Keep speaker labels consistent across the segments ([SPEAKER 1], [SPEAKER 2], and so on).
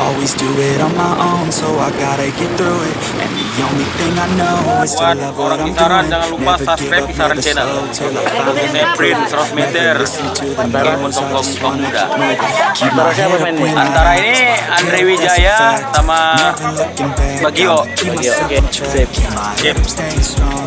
[SPEAKER 1] Always do it on my own, so I gotta get through it. And the only thing I know is to
[SPEAKER 2] Buat
[SPEAKER 1] love what
[SPEAKER 2] orang
[SPEAKER 1] I'm
[SPEAKER 2] Kisaran,
[SPEAKER 1] doing.
[SPEAKER 2] jangan lupa
[SPEAKER 1] Never give
[SPEAKER 2] subscribe
[SPEAKER 1] up,
[SPEAKER 2] Kisaran
[SPEAKER 1] never
[SPEAKER 2] channel.
[SPEAKER 1] slow till I finally
[SPEAKER 2] Saya Prince
[SPEAKER 1] prove it.
[SPEAKER 2] Rosmeter,
[SPEAKER 1] Never listen to the
[SPEAKER 2] game
[SPEAKER 1] no's,
[SPEAKER 2] untuk
[SPEAKER 1] I just
[SPEAKER 2] kaum
[SPEAKER 1] wanna
[SPEAKER 2] muda.
[SPEAKER 1] move it. Keep
[SPEAKER 3] Antara
[SPEAKER 1] my
[SPEAKER 3] siapa
[SPEAKER 1] head up
[SPEAKER 3] main
[SPEAKER 1] when
[SPEAKER 3] nih?
[SPEAKER 1] I
[SPEAKER 2] Antara ini Andre Wijaya sama
[SPEAKER 1] never looking back.
[SPEAKER 2] Bagio.
[SPEAKER 1] Keep
[SPEAKER 3] Bagio,
[SPEAKER 1] myself
[SPEAKER 3] oke.
[SPEAKER 1] on track,
[SPEAKER 3] Sip.
[SPEAKER 1] keep my
[SPEAKER 2] Sip.
[SPEAKER 1] head up staying strong.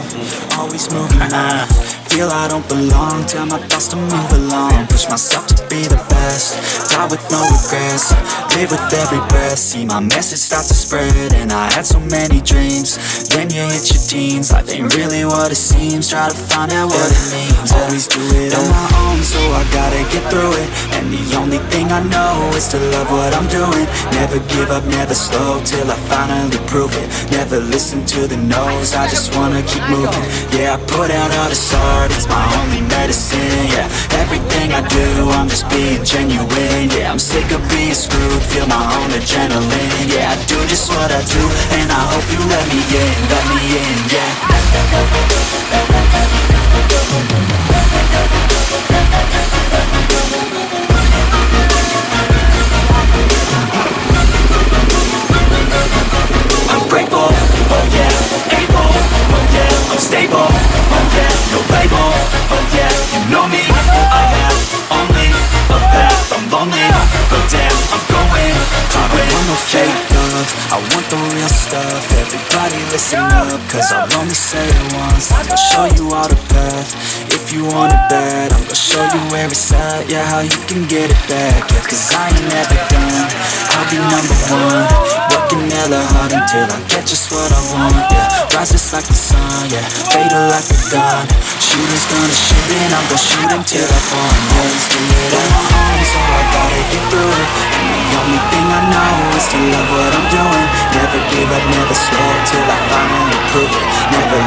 [SPEAKER 1] Always moving on. Feel I don't belong, tell my thoughts to move along. Push myself to be the best, die with no regrets. Live with every breath, see my message start to spread. And I had so many dreams, then you hit your teens. Life ain't really what it seems, try to find out what it means. Always do it on my own, so I gotta get through it. And the only thing I know is to love what I'm doing. Never give up, never slow, till I finally prove it. Never listen to the no's, I just wanna keep moving. Yeah, I put out all this art, it's my only medicine. Yeah, everything I do, I'm just being genuine. Yeah, I'm sick of being screwed, feel my own adrenaline. Yeah, I do just what I do, and I hope you let me in, yeah. I'm grateful, oh yeah, able, oh yeah, I'm stable, oh yeah, no label, oh yeah, you know me, I have only a path, I'm lonely, but damn, I'm going to win. I want no fake love, I want the real stuff. Everybody listen up, cause I'll only say it once. I'm gonna show you all the path, if you want it bad. I'm gonna show you where it's at, yeah, how you can get it back. Yeah, cause I ain't never done, I'll be number one. Working hella hard until I get just what I want, yeah. Rises like the sun, yeah, fatal like a gun. Shooters gonna shoot and I'm gonna shoot until I fall. Always do it on my own, so I gotta get through it. And the only thing I know is to love what I'm doing. Never give up, never slow, till I finally prove it. Never